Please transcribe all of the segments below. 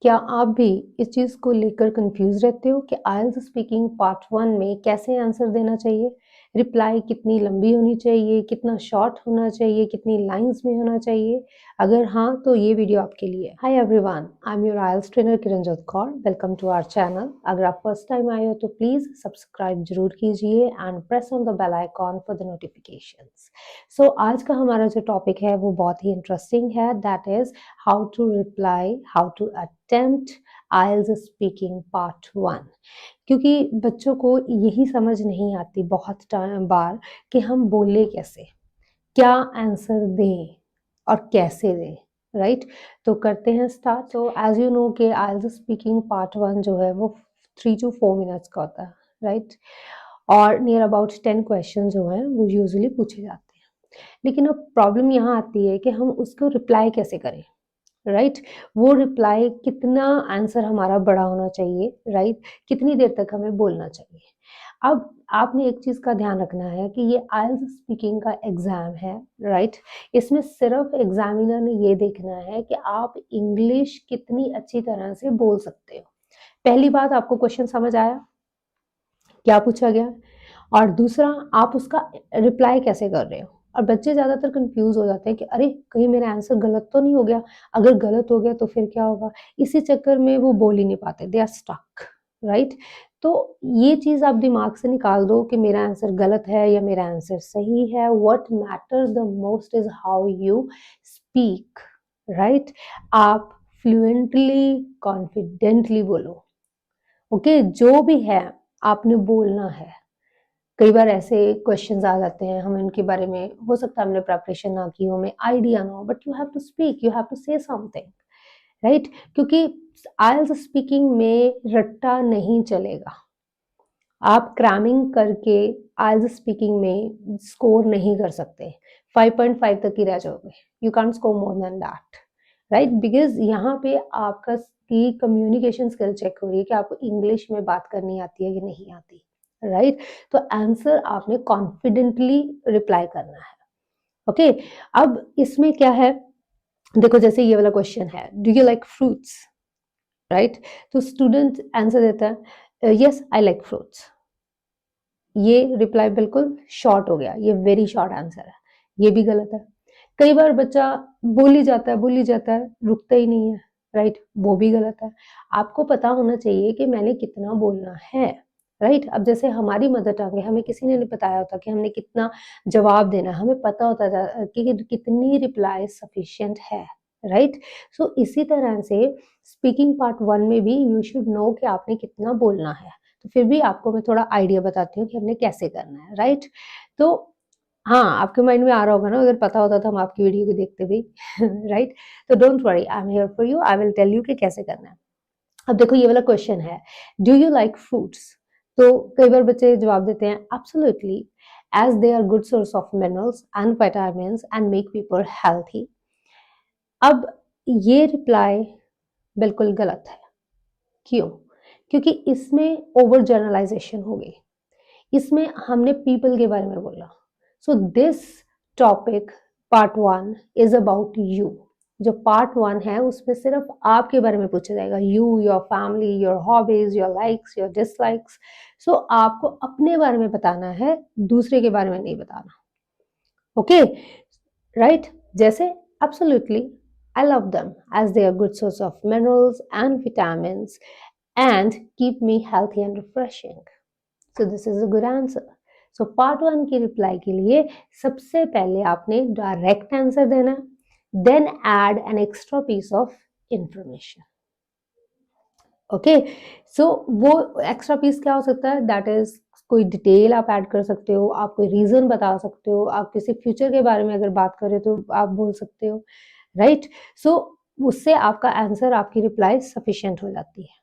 क्या आप भी इस चीज़ को लेकर कंफ्यूज रहते हो कि आइल्स स्पीकिंग पार्ट 1 में कैसे आंसर देना चाहिए? रिप्लाई कितनी लंबी होनी चाहिए, कितना शॉर्ट होना चाहिए, कितनी लाइन्स में होना चाहिए? अगर हाँ, तो ये वीडियो आपके लिए है। Hi everyone, I am your IELTS trainer Kiranjot Kaur. Welcome to our channel. अगर आप फर्स्ट टाइम आए हो तो प्लीज़ सब्सक्राइब जरूर कीजिए and press on the bell icon for the notifications. So आज का हमारा जो टॉपिक है वो बहुत ही इंटरेस्टिंग है, that is how to reply, how to attempt IELTS speaking part 1। क्योंकि बच्चों को यही समझ नहीं आती बहुत टाइम बार कि हम बोले कैसे, क्या आंसर दें और कैसे दें, राइट? तो करते हैं स्टार्ट। तो एज यू नो कि आइल्स स्पीकिंग पार्ट 1 जो है वो 3 to 4 मिनट्स का होता है, राइट? और नियर अबाउट 10 क्वेश्चन जो हैं वो यूजुअली पूछे जाते हैं। लेकिन अब प्रॉब्लम यहाँ आती है कि हम उसको रिप्लाई कैसे करें, राइट? वो रिप्लाई कितना, आंसर हमारा बड़ा होना चाहिए, राइट? कितनी देर तक हमें बोलना चाहिए। अब आपने एक चीज़ का ध्यान रखना है कि ये आइल्स स्पीकिंग का एग्ज़ाम है, राइट? इसमें सिर्फ एग्जामिनर ने ये देखना है कि आप इंग्लिश कितनी अच्छी तरह से बोल सकते हो। पहली बात, आपको क्वेश्चन समझ आया, क्या पूछा गया? और दूसरा, आप उसका रिप्लाई कैसे कर रहे हो? और बच्चे ज़्यादातर कंफ्यूज हो जाते हैं कि अरे कहीं मेरा आंसर गलत तो नहीं हो गया, अगर गलत हो गया तो फिर क्या होगा? इसी चक्कर में वो बोल ही नहीं पाते, दे आर स्टक, राइट? तो ये चीज़ आप दिमाग से निकाल दो कि मेरा आंसर गलत है या मेरा आंसर सही है। What matters the most is how you speak, right? आप फ्लुएंटली, कॉन्फिडेंटली बोलो, ओके? जो भी है आपने बोलना है। कई बार ऐसे क्वेश्चंस आ जाते हैं, हम इनके बारे में हो सकता है हमने प्रिपरेशन ना की हो, हमें आइडिया ना हो, but you have to speak, you have to say something, right? क्योंकि आइल्स स्पीकिंग में रट्टा नहीं चलेगा। आप क्रैमिंग करके आइल्स स्पीकिंग में स्कोर नहीं कर सकते, 5.5 तक ही रह जाओगे, you can't score more than that, right? Because यहाँ पे आपका की कम्युनिकेशन स्किल चेक हो रही है कि आपको इंग्लिश में बात करनी आती है कि नहीं आती, राइट? तो आंसर आपने कॉन्फिडेंटली रिप्लाई करना है, ओके? अब इसमें क्या है, देखो जैसे ये वाला क्वेश्चन है, do you like fruits, right? तो स्टूडेंट आंसर देता है यस आई लाइक फ्रूट्स। ये रिप्लाई बिल्कुल शॉर्ट हो गया, ये वेरी शॉर्ट आंसर है, ये भी गलत है। कई बार बच्चा बोल ही जाता है, रुकता ही नहीं है, राइट? वो भी गलत है। आपको पता होना चाहिए कि मैंने कितना बोलना है, राइट? अब जैसे हमारी मदर टंग है, हमें किसी ने नहीं बताया होता कि हमने कितना जवाब देना है, हमें पता होता था कि कितनी रिप्लाई सफिशिएंट है, राइट? सो इसी तरह से स्पीकिंग पार्ट 1 में भी यू शुड नो कि आपने कितना बोलना है। तो फिर भी आपको मैं थोड़ा आइडिया बताती हूँ कि हमने कैसे करना है, राइट? तो हाँ, आपके माइंड में आ रहा होगा ना, अगर पता होता तो हम आपकी वीडियो को देखते भी राइट? तो don't worry, I am here for you, I will tell you कि कैसे करना है। अब देखो ये वाला क्वेश्चन है, डू यू लाइक फ्रूट्स? तो कई बार बच्चे जवाब देते हैं absolutely, as they are good source of minerals and vitamins and make people healthy. अब ये रिप्लाई बिल्कुल गलत है। क्यों? क्योंकि इसमें ओवर जनरलाइजेशन हो गई, इसमें हमने पीपल के बारे में बोला। So this topic part 1 is about you. जो पार्ट 1 है उसमें सिर्फ आपके बारे में पूछा जाएगा, you, your family, your hobbies, your likes, your dislikes. So आपको अपने बारे में बताना है, दूसरे के बारे में नहीं बताना, ओके? राइट? जैसे absolutely, I love them as they are good source of minerals and vitamins and keep me healthy and refreshing. So this is a good answer. So part 1 की रिप्लाई के लिए सबसे पहले आपने डायरेक्ट आंसर देना, then add an extra piece of information. Okay? So वो extra piece क्या हो सकता है? दैट इज कोई डिटेल आप ऐड कर सकते हो, आप कोई रीजन बता सकते हो, आप किसी फ्यूचर के बारे में अगर बात करें तो आप बोल सकते हो, राइट? सो उससे आपका आंसर, आपकी रिप्लाई सफिशिएंट हो जाती है।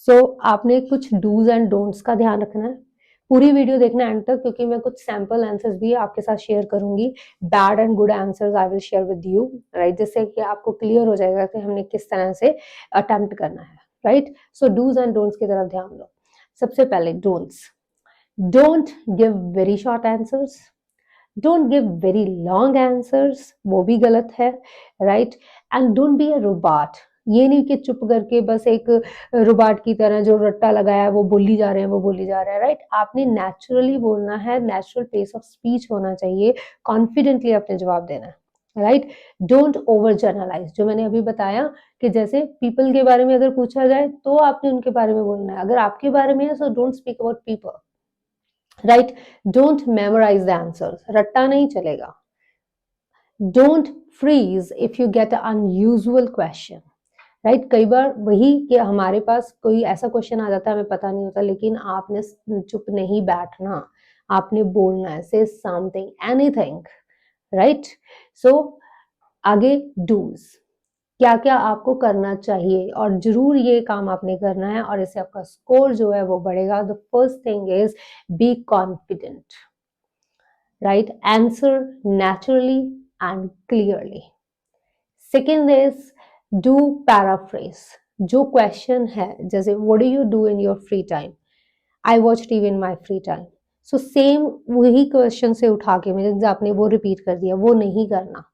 सो आपने कुछ डूज एंड डोंट्स का ध्यान रखना है। पूरी वीडियो देखना एंड तक, क्योंकि मैं कुछ सैंपल आंसर्स भी आपके साथ शेयर करूंगी। Bad and good answers I will share with you, right? जिससे कि आपको क्लियर हो जाएगा कि हमने किस तरह से अटेम्प्ट करना है, right? So dos and don'ts की तरफ ध्यान दो। सबसे पहले don'ts, don't give very short answers, don't give very long answers, वो भी गलत है, right? And don't be a robot, ये नहीं कि चुप करके बस एक रोबोट की तरह जो रट्टा लगाया है वो बोली जा रहे हैं, वो बोली जा रहा है, राइट? आपने नेचुरली बोलना है, नेचुरल पेस ऑफ स्पीच होना चाहिए, कॉन्फिडेंटली अपने जवाब देना है, राइट? डोंट ओवर जर्नलाइज, जो मैंने अभी बताया कि जैसे पीपल के बारे में अगर पूछा जाए तो आपने उनके बारे में बोलना है, अगर आपके बारे में है so don't speak about people, right? Don't memorize the answers, रट्टा नहीं चलेगा। Don't freeze if you get unusual question, right? कई बार वही कि हमारे पास कोई ऐसा क्वेश्चन आ जाता है हमें पता नहीं होता, लेकिन आपने चुप नहीं बैठना, आपने बोलना है, से समथिंग, एनीथिंग, राइट? सो आगे डूज, क्या क्या आपको करना चाहिए और जरूर ये काम आपने करना है और इससे आपका स्कोर जो है वो बढ़ेगा। The first thing is be confident, right? Answer naturally and clearly. Second is do paraphrase, जो क्वेश्चन है जैसे what do you do in your free time, I watch TV in my free time, so same वही question से उठा के means आपने वो repeat कर दिया, वो नहीं करना,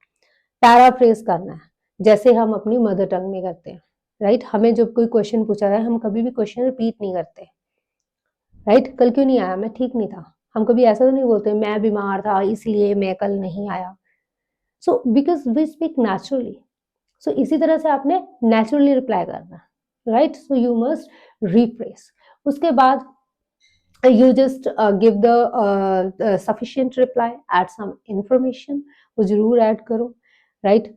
पैराफ्रेज करना है जैसे हम अपनी मदर टंग में करते हैं, राइट? हमें जब कोई क्वेश्चन पूछा जाए हम कभी भी क्वेश्चन रिपीट नहीं करते, राइट? कल क्यों नहीं आया, मैं ठीक नहीं था, हम कभी ऐसा तो नहीं बोलते मैं बीमार था इसलिए मैं कल नहीं आया। So because we speak naturally, so इसी तरह से आपने नेचुरली रिप्लाई करना, right? So you must rephrase. उसके बाद you just give the sufficient reply, add some information, वो जरूर ऐड करो, राइट?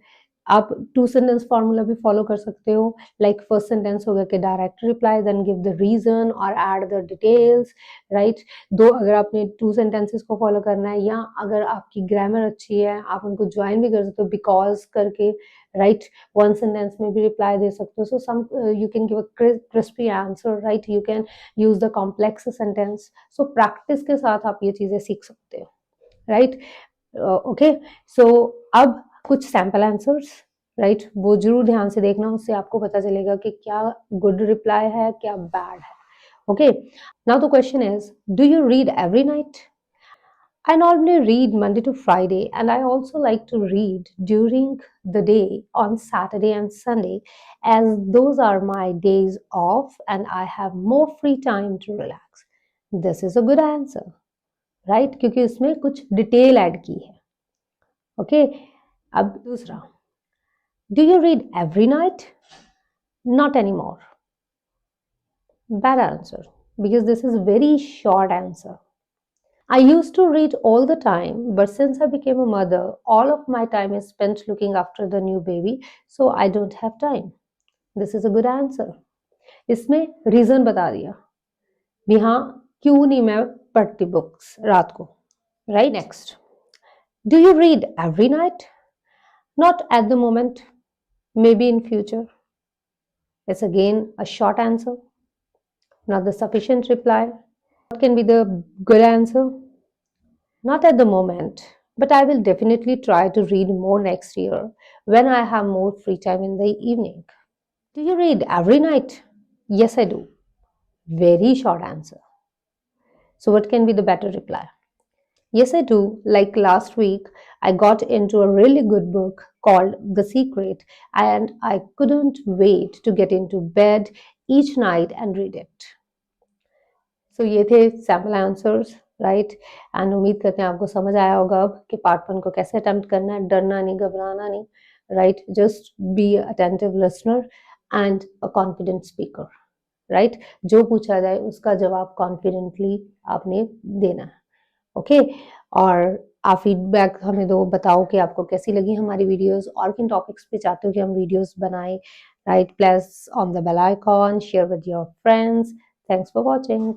आप टू सेंटेंस फॉर्मूला भी फॉलो कर सकते हो, लाइक फर्स्ट सेंटेंस होगा कि direct reply, then give the reason और ऐड द डिटेल्स, राइट? दो अगर आपने टू सेंटेंसेस को फॉलो करना है या अगर आपकी ग्रामर अच्छी है आप उनको ज्वाइन भी कर सकते हो बिकॉज करके, राइट? वन सेंटेंस में भी रिप्लाई दे सकते हो, so some you can give a crispy answer, right? You can use the complex sentence, so practice के साथ आप ये चीजें सीख सकते हो, राइट? ओके, सो अब कुछ सैम्पल आंसर्स, राइट? वो जरूर ध्यान से देखना, उससे आपको पता चलेगा कि क्या गुड रिप्लाई है क्या बैड है। Okay, now the question is do you read every night? I normally read Monday to Friday, and I also like to read during the day on Saturday and Sunday, as those are my days off and I have more free time to relax. This is a good answer, right? क्योंकि इसमें कुछ detail add की है। Okay, अब दूसरा, do you read every night? Not anymore. Bad answer, because this is very short answer. I used to read all the time, but since I became a mother, all of my time is spent looking after the new baby, so I don't have time. This is a good answer. इसमें reason बता दिया भी हाँ क्यों नहीं मैं पढ़ती books रात को, right? Next, do you read every night? Not at the moment, maybe in future. It's again a short answer, not the sufficient reply. What can be the good answer? Not at the moment, but I will definitely try to read more next year when I have more free time in the evening. Do you read every night? Yes, I do. Very short answer. So, what can be the better reply? Yes, I do. Like last week, I got into a really good book called The Secret, and I couldn't wait to get into bed each night and read it. So, ये थे sample answers, right? And उम्मीद करते हैं आपको समझ आया होगा अब कि पार्ट 1 को कैसे अटेम्प्ट करना है, डरना नहीं, घबराना नहीं, right? Just be attentive listener and a confident speaker, right? जो पूछा जाए उसका जवाब कॉन्फिडेंटली आपने देना है, ओके? और आप फीडबैक हमें दो, बताओ कि आपको कैसी लगी हमारी वीडियोस और किन टॉपिक्स पे चाहते हो कि हम वीडियोस बनाएं, right? Place on the bell icon, share with your friends. Thanks for watching.